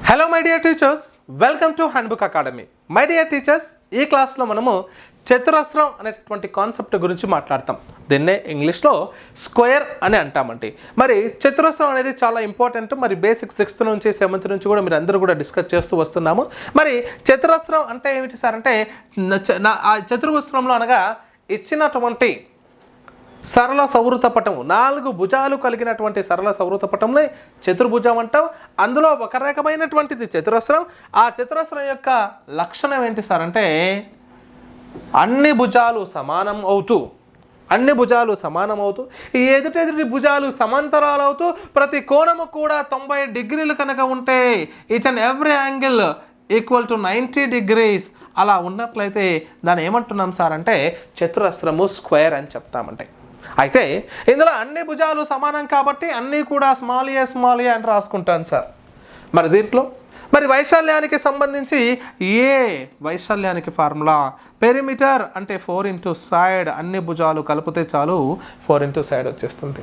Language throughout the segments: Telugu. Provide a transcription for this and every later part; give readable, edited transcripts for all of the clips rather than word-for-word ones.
Hello my dear teachers, welcome to handbook academy. My dear teachers, ఈ క్లాస్లో మనము చతురస్రం అనేటువంటి కాన్సెప్ట్ గురించి మాట్లాడతాం. దీన్నే ఇంగ్లీష్లో స్క్వేర్ అని అంటామండి. మరి చతురస్రం అనేది చాలా ఇంపార్టెంట్. మరి బేసిక్ 6th నుంచి 7th నుంచి కూడా మీరు అందరూ కూడా డిస్కస్ చేస్తూ వస్తున్నాము. మరి చతురస్రం అంటే ఏమిటి సార్ అంటే ఆ చతురస్రంలో అనగా ఇచ్చినటువంటి సరళ సౌవృత పటము, 4 భుజాలు కలిగినటువంటి సరళ సౌవృత పటంని చతుర్భుజం అంటాం. అందులో ఒక రకమైనటువంటిది చతురస్రం. ఆ చతురస్రం యొక్క లక్షణం ఏంటి సార్ అంటే అన్ని భుజాలు సమానం అవుతూ ఈ ఎదుటి భుజాలు సమాంతరాలు అవుతూ ప్రతి కోణము కూడా 90 డిగ్రీలు కనుక ఉంటే each and every angle equal to 90 degrees అలా ఉన్నట్లయితే దాన్ని ఏమంటున్నాం సార్ అంటే చతురస్రము స్క్వేర్ అని చెప్తామంటే. అయితే ఇందులో అన్ని భుజాలు సమానం కాబట్టి అన్నీ కూడా స్మాల్ ఏ అని రాసుకుంటాను సార్. మరి దీంట్లో మరి వైశాల్యానికి సంబంధించి వైశాల్యానికి ఫార్ములా పెరిమీటర్ అంటే 4 into సైడ్, అన్ని భుజాలు కలిపితే చాలు 4 into సైడ్ వచ్చేస్తుంది.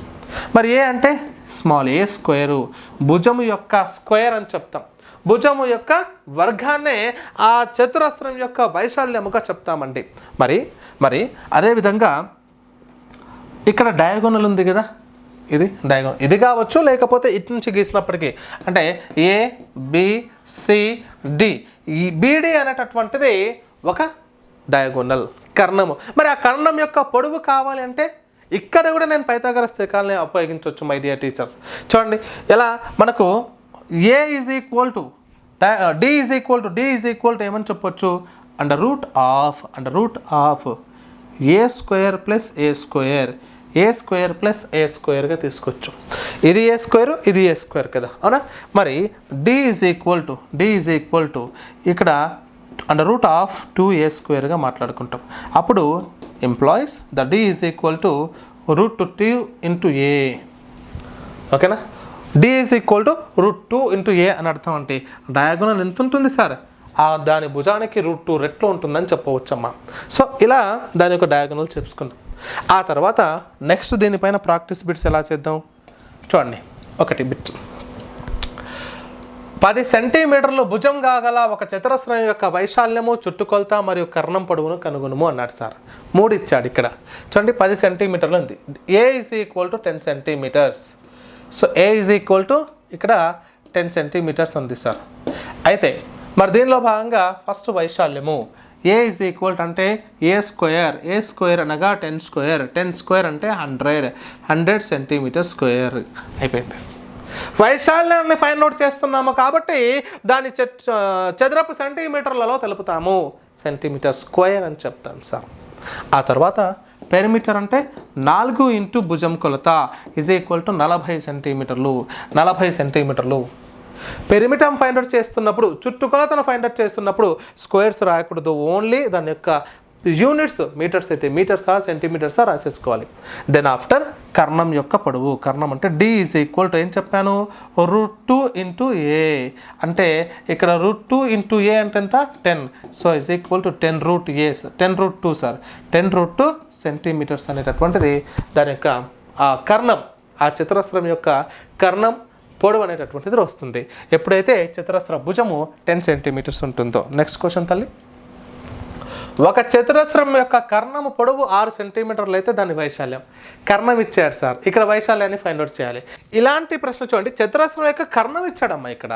మరి అంటే స్మాల్ ఏ స్క్వేరు, భుజము యొక్క స్క్వేర్ అని చెప్తాం. భుజము యొక్క వర్గాన్నే ఆ చతురస్రం యొక్క వైశాల్యముగా చెప్తామండి. మరి అదేవిధంగా ఇక్కడ డయాగోనల్ ఉంది కదా, ఇది డయాగోనల్, ఇది కావచ్చు లేకపోతే ఇటు నుంచి గీసినప్పటికీ అంటే ABCD, ఈ BD అనేటటువంటిది ఒక డయాగోనల్ కర్ణము. మరి ఆ కర్ణం యొక్క పొడవు కావాలి అంటే ఇక్కడ కూడా నేను పైథాగరస్ త్రికాల్ని ఉపయోగించవచ్చు మై డియర్ టీచర్స్. చూడండి ఎలా మనకు A is equal to D is equal to ఏమని చెప్పొచ్చు, under root of A square plus A square plus A squareగా తీసుకోవచ్చు. ఇది A square, ఇది A square కదా, అవునా? మరి D is equal to ఇక్కడ అండర్ రూట్ ఆఫ్ 2A squareగా మాట్లాడుకుంటాం. అప్పుడు employees the D is equal to √2 into A. ఓకేనా? D is equal to √2 into A అని అర్థం. అంటే డయాగోనల్ ఎంత ఉంటుంది సార్, దాని భుజానికి √2 రెట్లు ఉంటుందని చెప్పవచ్చమ్మా. సో ఇలా దాని యొక్క డయాగోనల్ చెప్పుకుందాం. ఆ తర్వాత నెక్స్ట్ దీనిపైన ప్రాక్టీస్ బిట్స్ ఎలా చేద్దాం చూడండి. ఒకటి బిట్, 10 సెంటీమీటర్లు భుజం కాగల ఒక చతురస్రం యొక్క వైశాల్యము, చుట్టుకొలత మరియు కర్ణం పొడవును కనుగొనుము అన్నాడు సార్. 3 ఇచ్చాడు ఇక్కడ. చూడండి 10 సెంటీమీటర్లు ఉంది. A is equal to 10 centimeters. So A is equal to ఇక్కడ 10 centimeters ఉంది సార్. అయితే మరి దీనిలో భాగంగా ఫస్ట్ వైశాల్యము A is equal to అంటే A స్క్వేర్ అనగా 10 స్క్వేర్ అంటే 100 సెంటీమీటర్ స్క్వేర్ అయిపోయింది. వైశాల్యాన్ని ఫైండ్ అవుట్ చేస్తున్నాము కాబట్టి దాని చదరపు సెంటీమీటర్లలో తెలుపుతాము, సెంటీమీటర్ స్క్వేర్ అని చెప్తాం సార్. ఆ తర్వాత పెరిమీటర్ అంటే 4 into భుజం కొలత ఈజ్ ఈక్వల్ టు 40 సెంటీమీటర్లు. పెరిమీటర్ ఫైండ్ అవుట్ చేస్తున్నప్పుడు, చుట్టుకొలతను ఫైండ్ అవుట్ చేస్తున్నప్పుడు స్క్వేర్స్ రాయకూడదు, ఓన్లీ దాని యొక్క యూనిట్స్ మీటర్స్ అయితే మీటర్సా సెంటీమీటర్సా రాసేసుకోవాలి. దెన్ ఆఫ్టర్ కర్ణం యొక్క పొడవు, కర్ణం అంటే D ఈజ్ ఈక్వల్ టు ఏం చెప్పాను, √2 into A. అంటే ఇక్కడ √2 into A అంటే ఎంత 10. So is equal to 10√2 sir, 10√2 centimetres అనేటటువంటిది దాని యొక్క కర్ణం, ఆ చతురస్రం యొక్క కర్ణం పొడవు అనేటటువంటిది వస్తుంది ఎప్పుడైతే చతురస్ర భుజము 10 సెంటీమీటర్స్ ఉంటుందో. నెక్స్ట్ క్వశ్చన్ తల్లి, ఒక చతురస్రం యొక్క కర్ణము పొడవు 6 సెంటీమీటర్లు అయితే దాని వైశాల్యం. కర్ణం ఇచ్చాడు సార్, ఇక్కడ వైశాల్యాన్ని ఫైండ్ అవుట్ చేయాలి. ఇలాంటి ప్రశ్న చూడండి, చతురస్రం యొక్క కర్ణం ఇచ్చాడమ్మా ఇక్కడ,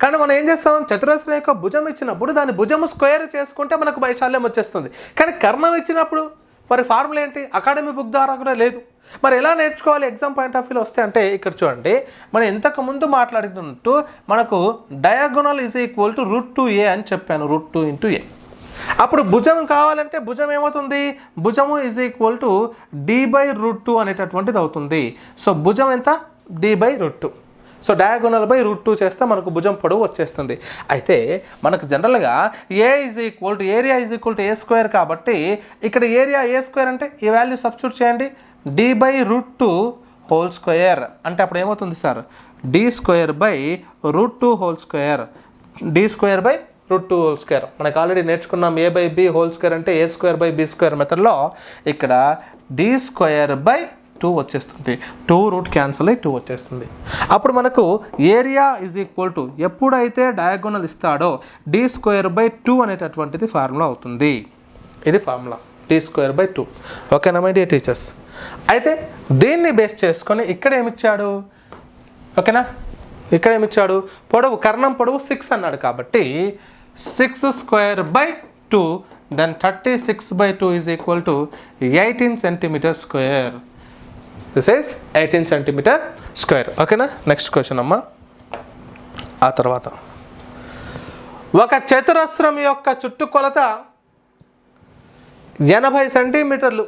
కానీ మనం ఏం చేస్తాం, చతురస్రం యొక్క భుజం ఇచ్చినప్పుడు దాని భుజము స్క్వేర్ చేసుకుంటే మనకు వైశాల్యం వచ్చేస్తుంది. కానీ కర్ణం ఇచ్చినప్పుడు మరి ఫార్ములా ఏంటి, అకాడమీ బుక్ ద్వారా కూడా లేదు. మరి ఎలా నేర్చుకోవాలి ఎగ్జామ్ పాయింట్ ఆఫ్ వ్యూలో వస్తే అంటే ఇక్కడ చూడండి, మనం ఇంతకుముందు మాట్లాడినట్టు మనకు diagonal is equal to √2A అని చెప్పాను, √2 into A. అప్పుడు భుజం కావాలంటే భుజం ఏమవుతుంది, భుజము ఈజ్ ఈక్వల్ టు D/√2 అనేటటువంటిది అవుతుంది. సో భుజం ఎంత, D/√2. సో డయాగోనల్ బై √2 చేస్తే మనకు భుజం పొడవు వచ్చేస్తుంది. అయితే మనకు జనరల్గా area is equal to A square కాబట్టి ఇక్కడ ఏరియా A square అంటే ఈ వాల్యూ సబ్స్టిట్యూట్ చేయండి, D/√2 హోల్ స్క్వేర్ అంటే అప్పుడు ఏమవుతుంది sir, D²/√2 whole square, D²/√2 whole square. మనకు ఆల్రెడీ నేర్చుకున్నాం A/B హోల్ స్క్వేర్ అంటే A² by B² మెథడ్లో ఇక్కడ D² by 2 వచ్చేస్తుంది. 2 రూట్ క్యాన్సల్ అయ్యి 2 వచ్చేస్తుంది. అప్పుడు మనకు ఏరియా ఈజ్ ఈక్వల్ టు ఎప్పుడైతే డయాగోనల్ ఇస్తాడో d²/2 అనేటటువంటిది ఫార్ములా అవుతుంది. ఇది ఫార్ములా d²/2. ఓకేనా మై డియర్ టీచర్స్? అయితే దీన్ని బేస్ చేసుకొని ఇక్కడ ఏమిచ్చాడు? ఓకేనా, ఇక్కడ ఏమిచ్చాడు? పొడవు, కర్ణం పొడవు 6 అన్నాడు కాబట్టి 6² then 36/2 is equal to 18 centimeter square. This is 18 centimeter square. ఓకేనా? నెక్స్ట్ క్వశ్చన్ అమ్మా. ఆ తర్వాత ఒక చతురస్రం యొక్క చుట్టుకొలత 80 సెంటీమీటర్లు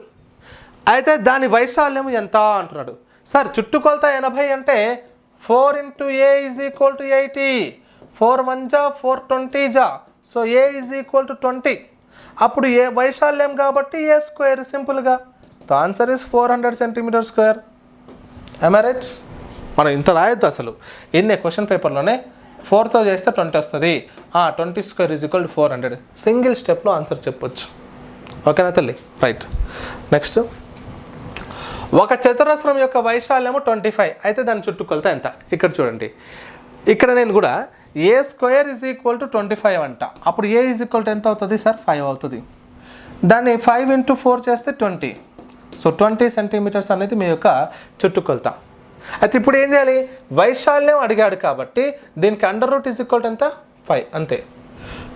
అయితే దాని వైశాల్యం ఎంత అంటున్నాడు. సార్ చుట్టుకొలత 80 అంటే 4 into a is equal to 80. 4 1 जा 4 20 जा. So a is equal to 20. అప్పుడు ఏ వైశాల్యం కాబట్టి ఏ స్క్వేర్ సింపుల్గా. The answer is 400 centimetre square. am I right? మనం ఇంత రాయొద్దు అసలు. ఎన్ని క్వశ్చన్ పేపర్లోనే 4తో చేస్తే 20 వస్తుంది. 20 square is equal to 400. Single స్టెప్లో ఆన్సర్ చెప్పొచ్చు. ఓకేనా తల్లి? రైట్. నెక్స్ట్, ఒక చతురస్రం యొక్క వైశాల్యము 25 అయితే దాని చుట్టుకొలత ఎంత? ఇక్కడ చూడండి, ఇక్కడ నేను కూడా a² ఈజ్ ఈక్వల్ టు 25 అంట. అప్పుడు a ఈజ్ ఈక్వల్ టు ఎంత అవుతుంది సార్? 5 అవుతుంది. దాన్ని 5 into 4 చేస్తే 20. సో 20 సెంటీమీటర్స్ అనేది మీ యొక్క చుట్టుకొలత. అయితే ఇప్పుడు ఏం చేయాలి? వైశాల్యం అడిగాడు కాబట్టి దీనికి √ ఈజ్ ఈక్వల్ టు ఎంత? 5 అంతే.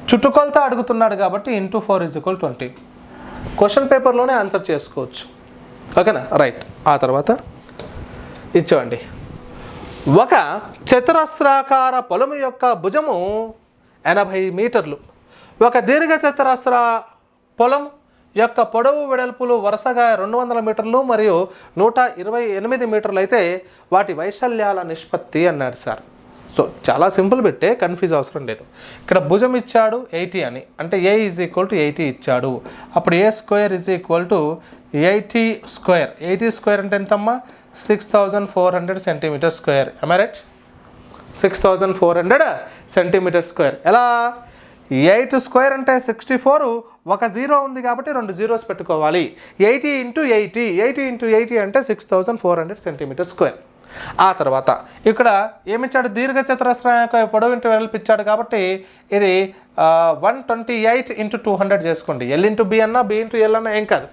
చుట్టుకొలత అడుగుతున్నాడు కాబట్టి into 4 ఈజ్ ఈక్వల్ 20. క్వశ్చన్ పేపర్లోనే ఆన్సర్ చేసుకోవచ్చు. ఓకేనా? రైట్. ఆ తర్వాత ఇచ్చేవండి, ఒక చతురస్రాకార పొలము యొక్క భుజము 80 మీటర్లు. ఒక దీర్ఘ చతురస్ర పొలం యొక్క పొడవు వెడల్పులు వరుసగా 200 మీటర్లు మరియు 128 మీటర్లు అయితే వాటి వైశాల్యాల నిష్పత్తి అన్నాడు సార్. సో చాలా సింపుల్ పెట్టే, కన్ఫ్యూజ్ అవసరం లేదు. ఇక్కడ భుజం ఇచ్చాడు 80 అని, అంటే a ఈజ్ ఈక్వల్ టు 80 ఇచ్చాడు. అప్పుడు a² is equal to 80 square. 80 square అంటే ఎంతమ్మా? 6400 centimetre square. am I right? 6400 centimetre square. ఎలా? 8 స్క్వేర్ అంటే 64, ఒక 0 ఉంది కాబట్టి 2 zeros పెట్టుకోవాలి. 80 into 80, 80 into 80 అంటే 6400 సెంటీమీటర్ స్క్వేర్. ఆ తర్వాత ఇక్కడ ఏమిచ్చాడు? దీర్ఘ చతురస్రం యొక్క పొడవు ఇంటూ వెడల్పు ఇచ్చాడు కాబట్టి ఇది 128 into 200 చేసుకోండి. l into b అన్నా b into l అన్నా ఏం కాదు.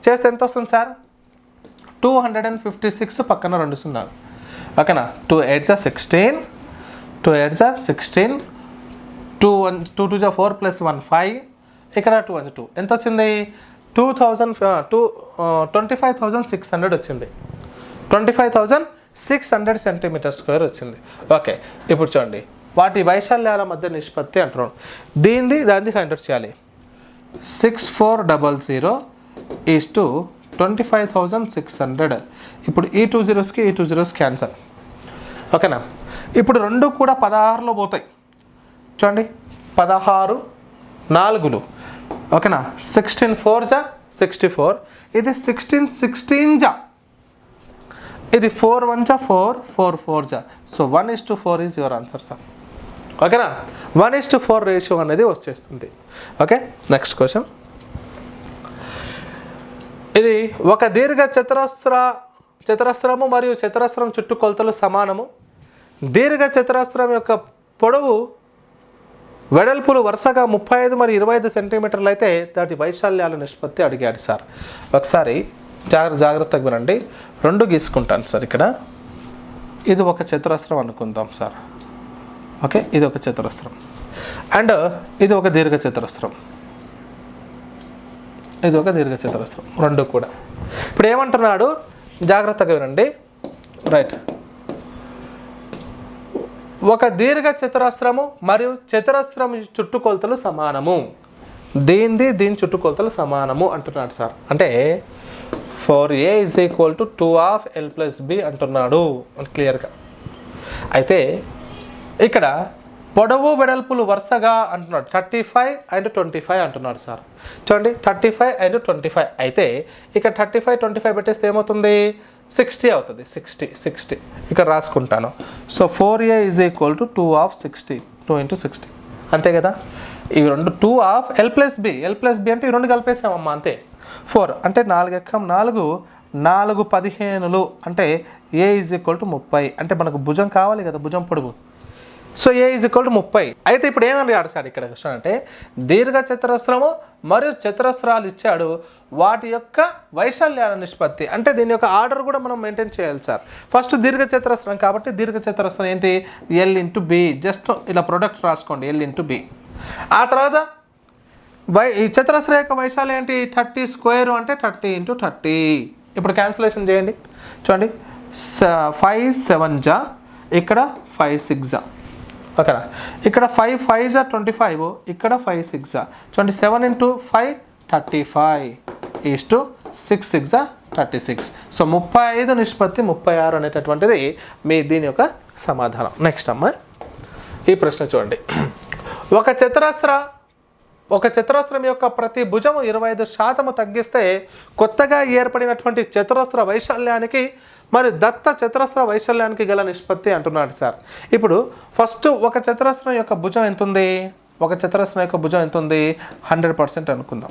చేస్తే ఎంత వస్తుంది సార్? 256 పక్కన 2 సున్నాలు. ఓకేనా? 2 8 जा 16, 2 8 जा 16, 2 2 जा 4 + 1 5, ఇక్కడ 2 1 2 ఎంత వచ్చింది? 25,600 వచ్చింది. 25,600 సెంటీమీటర్ స్క్వేర్ వచ్చింది. ఓకే, ఇప్పుడు చూడండి, వాటి వైశాల్యాల మధ్య నిష్పత్తి అంటున్నాడు. దాన్ని కండక్ట్ చేయాలి. 6400 ఈజ్ టు 25,600. ఇప్పుడు ఈ 2 zeros ఈ 2 zeros క్యాన్సల్. ఓకేనా? ఇప్పుడు రెండు కూడా 16లో పోతాయి. చూడండి, 16 4లు. ఓకేనా? 16 4 जा 64, ఇది 16 16 जा, ఇది 4 1 जा 4, 4 4 जा. So 1:4 is your answer sir. ఓకేనా? 1:4 రేషియో అనేది వచ్చేస్తుంది. Okay, next question. ఇది ఒక దీర్ఘ చతురస్రము మరియు చతురస్రం చుట్టుకొలతలు సమానము. దీర్ఘ చతురస్రం యొక్క పొడవు వెడల్పులు వరుసగా 35 మరియు 25 సెంటీమీటర్లు అయితే దాటి వైశాల్యాల నిష్పత్తి అడిగాడు సార్. ఒకసారి జాగ్రత్తగా వినండి. 2 గీసుకుంటాను సార్. ఇక్కడ ఇది ఒక చతురస్రం అనుకుందాం సార్. ఓకే, ఇది ఒక చతురస్రం అండ్ ఇది ఒక దీర్ఘ చతురస్రం. ఇది ఒక దీర్ఘ చతురస్రం, 2 కూడా. ఇప్పుడు ఏమంటున్నాడు? జాగ్రత్తగా వినండి. రైట్. ఒక దీర్ఘ చతురస్రము మరియు చతురస్రం చుట్టుకొలతలు సమానము. దీని చుట్టుకొలతలు సమానము అంటున్నాడు సార్. అంటే 4a is equal to 2 of l + b అంటున్నాడు క్లియర్గా. అయితే ఇక్కడ పొడవు వెడల్పులు వరుసగా అంటున్నాడు 35 and 25 అంటున్నాడు సార్. చూడండి, 35 and 25 అయితే ఇక్కడ 35 25 పెట్టేస్తే ఏమవుతుంది? 60 అవుతుంది. 60 ఇక్కడ రాసుకుంటాను. So 4a is equal to 2 of 60, 2 into 60 అంతే కదా. ఇవి రెండు 2 of l + b అంటే ఈ 2 కలిపేసామమ్మా అంతే. 4 అంటే 4 ఎక్కం 4, 4/15 అంటే ఏ ఈజ్ ఈక్వల్ టు 30. అంటే మనకు భుజం కావాలి కదా, భుజం పొడుగు. So A is equal to 30. అయితే ఇప్పుడు ఏమని సార్ ఇక్కడ క్వశ్చన్ అంటే దీర్ఘ చతురస్రము మరియు చతురస్రాలు ఇచ్చాడు, వాటి యొక్క వైశాల్యాల నిష్పత్తి. అంటే దీని యొక్క ఆర్డర్ కూడా మనం మెయింటైన్ చేయాలి సార్. ఫస్ట్ దీర్ఘ చతురస్రం కాబట్టి దీర్ఘ చతురస్రం ఏంటి, L/B. జస్ట్ ఇలా ప్రొడక్ట్ రాసుకోండి, L/B. ఆ తర్వాత ఈ చతురస్ర యొక్క వైశాల్యం ఏంటి, 30 స్క్వేర్ అంటే 30 × 30. ఇప్పుడు క్యాన్సిలేషన్ చేయండి. చూడండి 5 7 జా, ఇక్కడ 5 6 జా, ఓకేనా. ఇక్కడ 5 5 జా 25, ఇక్కడ 5 6 జా. చూడండి 7 × 5 35 6 6 జా 36. సో 35 నిష్పత్తి 36 అనేటటువంటిది మీ దీని యొక్క సమాధానం. నెక్స్ట్ అమ్మ ఈ ప్రశ్న చూడండి. ఒక చతురస్రం యొక్క ప్రతి భుజము 25% తగ్గిస్తే కొత్తగా ఏర్పడినటువంటి చతురస్ర వైశాల్యానికి మరియు దత్త చతురస్ర వైశాల్యానికి గల నిష్పత్తి అంటున్నాడు సార్. ఇప్పుడు ఫస్ట్ ఒక చతురస్రం యొక్క భుజం ఎంత ఉంది, ఒక చతురస్రం యొక్క భుజం ఎంత ఉంది, 100% అనుకుందాం.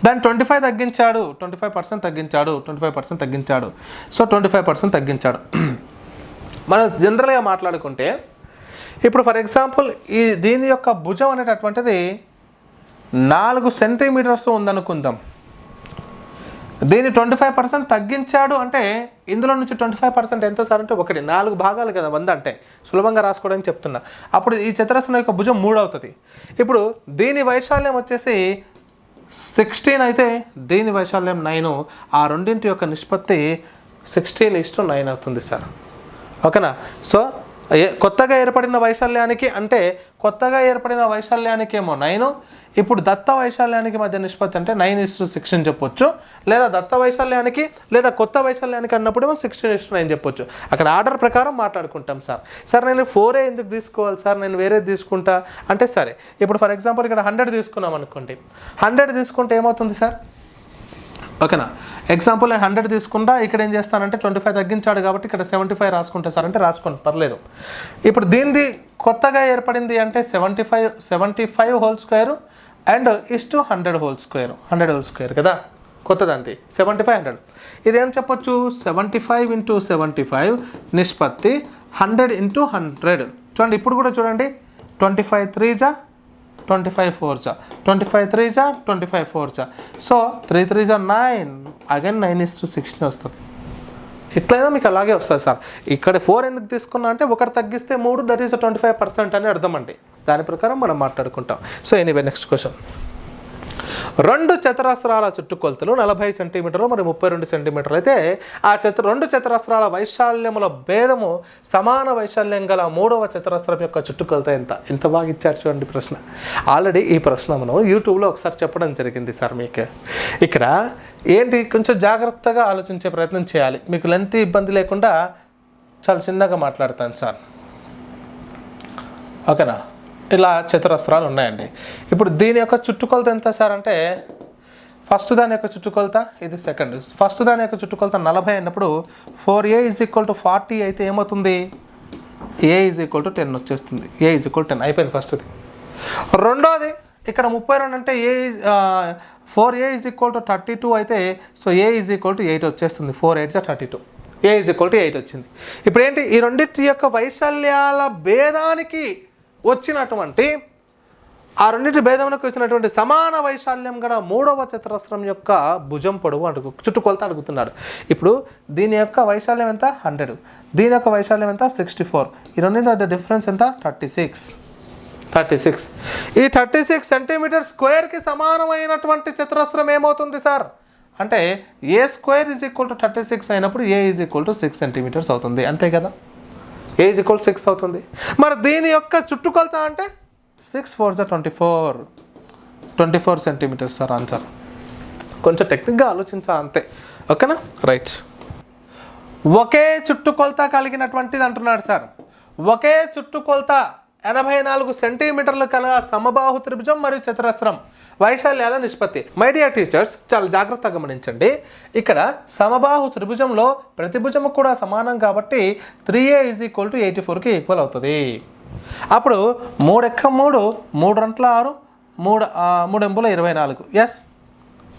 దాన్ని 25 తగ్గించాడు, 25% తగ్గించాడు, 25% తగ్గించాడు. సో 25% తగ్గించాడు. మనం జనరల్గా మాట్లాడుకుంటే ఇప్పుడు ఫర్ ఎగ్జాంపుల్ దీని యొక్క భుజం అనేటటువంటిది 4 సెంటీమీటర్స్ ఉందనుకుందాం. దీన్ని 25% తగ్గించాడు అంటే ఇందులో నుంచి 25% ఎంత సార్ అంటే 1, 4 భాగాలు కదా 100 అంటే సులభంగా రాసుకోవడానికి చెప్తున్నా. అప్పుడు ఈ చతురస్రం యొక్క భుజం 3 అవుతుంది. ఇప్పుడు దీని వైశాల్యం వచ్చేసి 16 అయితే దీని వైశాల్యం 9. ఆ రెండింటి యొక్క నిష్పత్తి 16:9 అవుతుంది సార్, ఓకేనా. సో కొత్తగా ఏర్పడిన వైశాల్యానికి అంటే కొత్తగా ఏర్పడిన వైశాల్యానికి ఏమో 9, ఇప్పుడు దత్త వైశాల్యానికి మధ్య నిష్పత్తి అంటే 9:6 అని చెప్పొచ్చు. లేదా దత్త వైశాల్యానికి లేదా కొత్త వైశాల్యానికి అన్నప్పుడు 16:9 చెప్పొచ్చు. అక్కడ ఆర్డర్ ప్రకారం మాట్లాడుకుంటాం సార్. సార్ నేను 4 ఎందుకు తీసుకోవాలి సార్, నేను వేరేది తీసుకుంటా అంటే సరే. ఇప్పుడు ఫర్ ఎగ్జాంపుల్ ఇక్కడ 100 తీసుకున్నాం అనుకోండి. 100 తీసుకుంటే ఏమవుతుంది సార్, ఓకేనా. ఎగ్జాంపుల్ నేను 100 తీసుకుంటా, ఇక్కడ ఏం చేస్తానంటే 25 తగ్గించాడు కాబట్టి ఇక్కడ 75 రాసుకుంటా సార్ అంటే రాసుకోండి పర్లేదు. ఇప్పుడు దీనిది కొత్తగా ఏర్పడింది అంటే 75 whole square and 100 whole square, 100 whole square కదా కొత్తదంతి 75 100. ఇదేం చెప్పొచ్చు, 75 × 75 నిష్పత్తి 100 × 100. చూడండి ఇప్పుడు కూడా చూడండి 25 3 జా 25 4 జా, 25 3 జా 25 4 జా. సో 3 3 జా 9, అగైన్ 9:16 వస్తుంది. ఇట్లయినా మీకు అలాగే వస్తుంది సార్. ఇక్కడ 4 ఎందుకు తీసుకున్నా అంటే 1 తగ్గిస్తే 3, దట్ ఈస్ 25% అని అర్థం అండి. దాని ప్రకారం మనం మాట్లాడుకుంటాం. So anyway next question. 2 చతురస్రాల చుట్టుకొలతలు 40 సెంటీమీటర్లు మరియు 32 సెంటీమీటర్లు అయితే ఆ 2 చతురస్రాల వైశాల్యముల భేదము సమాన వైశాల్యం గల 3వ చతురస్రం యొక్క చుట్టుకొలత ఎంత. ఎంత బాగా ఇచ్చారు చూడండి ప్రశ్న. ఆల్రెడీ ఈ ప్రశ్న మనం యూట్యూబ్లో ఒకసారి చెప్పడం జరిగింది సార్. మీకు ఇక్కడ ఏంటి కొంచెం జాగ్రత్తగా ఆలోచించే ప్రయత్నం చేయాలి. మీకు లెంత్ ఇబ్బంది లేకుండా చాలా చిన్నగా మాట్లాడతాను సార్, ఓకేనా. ఇలా చతురస్రాలు ఉన్నాయండి. ఇప్పుడు దీని యొక్క చుట్టుకొలత ఎంత సార్ అంటే ఫస్ట్ దాని యొక్క చుట్టుకొలత, ఇది సెకండ్. ఫస్ట్ దాని యొక్క చుట్టుకొలత 40 అయినప్పుడు 4a = 40 అయితే ఏమవుతుంది, a = 10 వచ్చేస్తుంది. a = 10 అయిపోయింది ఫస్ట్ది. రెండోది ఇక్కడ 32 అంటే 4a = 32 అయితే సో a = 8 వచ్చేస్తుంది. 4 8 32, a = 8 వచ్చింది. ఇప్పుడు ఏంటి, ఈ రెండింటి యొక్క వైశాల్యాల భేదానికి వచ్చినటువంటి ఆ రెండింటి భేదమునకు వచ్చినటువంటి సమాన వైశాల్యం గల 3వ చతురస్రం యొక్క భుజం పొడవు చుట్టుకొలత అడుగుతున్నాడు. ఇప్పుడు దీని యొక్క వైశాల్యం ఎంత 100, దీని యొక్క వైశాల్యం ఎంత 64. ఈ రెండింటి డిఫరెన్స్ ఎంత 36. ఈ 36 సెంటీమీటర్ స్క్వేర్కి సమానమైనటువంటి చతురస్రం ఏమవుతుంది సార్ అంటే a² = 36 అయినప్పుడు a = 6 సెంటీమీటర్స్ అవుతుంది. అంతే కదా, a = 6 అవుతుంది. మరి దీని యొక్క చుట్టుకొలత అంటే 6 4 జా 24 సెంటీమీటర్స్ సార్ ఆన్సర్. కొంచెం టెక్నిక్గా ఆలోచించా అంతే, ఓకేనా. రైట్. ఒకే చుట్టుకొలత కలిగినటువంటిది అంటున్నాడు సార్. ఒకే చుట్టుకొలత 84 సెంటీమీటర్లు కల సమబాహు త్రిభుజం మరియు చతురస్రం వైశాల్యాల నిష్పత్తి. మై డియర్ టీచర్స్ చాలా జాగ్రత్తగా గమనించండి. ఇక్కడ సమబాహు త్రిభుజంలో ప్రతి భుజము కూడా సమానం కాబట్టి 3a = 84కి ఈక్వల్ అవుతుంది. అప్పుడు 3 × 3 3 × 6 3 × 24 ఎస్.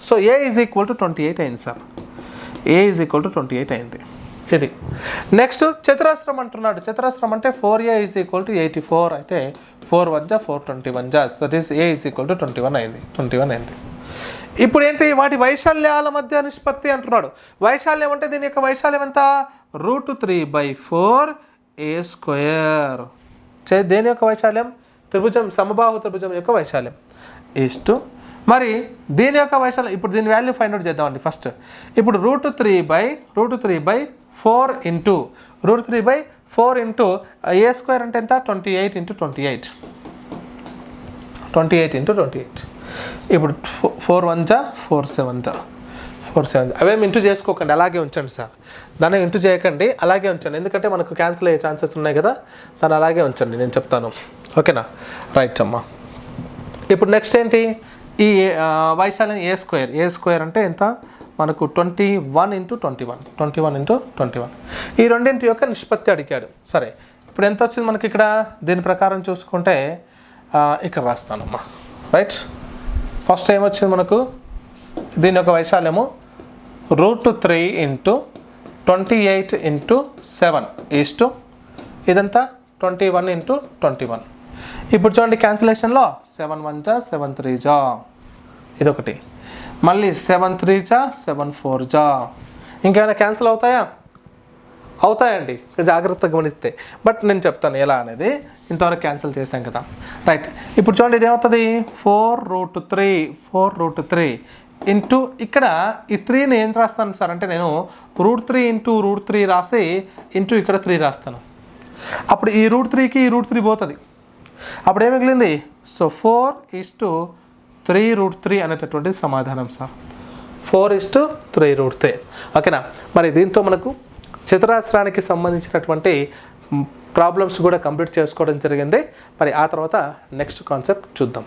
సో a = 28 అయింది sir. A is equal to 28 అయింది. ఇది నెక్స్ట్ చతురస్రం అంటున్నాడు. చతురస్రం అంటే 4a ఈజ్ ఈక్వల్ టు 84 అయితే 4 1 జా 4 21 జా, that is a is equal to 21 అయింది. ఇప్పుడు ఏంటి, వాటి వైశాల్యాల మధ్య నిష్పత్తి అంటున్నాడు. వైశాల్యం అంటే దీని యొక్క వైశాల్యం ఎంత, √3/4 a². దేని యొక్క వైశాల్యం, త్రిభుజం, సమబాహు త్రిభుజం యొక్క వైశాల్యం ఇష్టు. మరి దీని యొక్క వైశాల్యం, ఇప్పుడు దీని వాల్యూ ఫైండ్ అవుట్ చేద్దామండి ఫస్ట్. ఇప్పుడు √3/4 ఇంటూ √3/4 ఇంటూ a² అంటే ఎంత, 28 × 28. ఇప్పుడు 4 1 జా 4 7 జా 4 7. అవేమి ఇంటూ చేసుకోకండి, అలాగే ఉంచండి సార్. దాన్ని ఇంటూ చేయకండి, అలాగే ఉంచండి, ఎందుకంటే మనకు క్యాన్సిల్ అయ్యే ఛాన్సెస్ ఉన్నాయి కదా. దాన్ని అలాగే ఉంచండి, నేను చెప్తాను. ఓకేనా, రైట్ అమ్మా. ఇప్పుడు నెక్స్ట్ ఏంటి, ఈ వైశాల్యం a² అంటే ఎంత మనకు, 21 × 21. ఈ రెండింటి యొక్క నిష్పత్తి అడిగాడు. సరే, ఇప్పుడు ఎంత వచ్చింది మనకి ఇక్కడ, దీని ప్రకారం చూసుకుంటే ఇక్కడ రాస్తానమ్మా. రైట్, ఫస్ట్ ఏమొచ్చింది మనకు, దీని యొక్క వైశాల్యము √3 × 28 × 7 ఈస్టు ఇదంతా 21 × 21. ఇప్పుడు చూడండి క్యాన్సిలేషన్లో 7 1 జా 7 3 జా, ఇదొకటి, మళ్ళీ 7 3 జా 7 4 జా. ఇంకేమైనా క్యాన్సిల్ అవుతాయండి, జాగ్రత్తగా గమనిస్తే. బట్ నేను చెప్తాను ఎలా అనేది, ఇంతవరకు క్యాన్సిల్ చేశాం కదా. రైట్, ఇప్పుడు చూడండి ఇది ఏమవుతుంది, 4√3 ఇంటూ ఇక్కడ ఈ 3ని ఏం రాస్తాను సార్ అంటే, నేను √3 × √3 రాసి ఇంటూ ఇక్కడ 3 రాస్తాను. అప్పుడు ఈ √3కి ఈ √3 పోతుంది, అప్పుడు ఏమి మిగిలింది, సో 4:3√3 అనేటటువంటి సమాధానం సార్. 4:3√3. ఓకేనా, మరి దీంతో మనకు చతురాస్రానికి సంబంధించినటువంటి ప్రాబ్లమ్స్ కూడా కంప్లీట్ చేసుకోవడం జరిగింది. మరి ఆ తర్వాత నెక్స్ట్ కాన్సెప్ట్ చూద్దాం.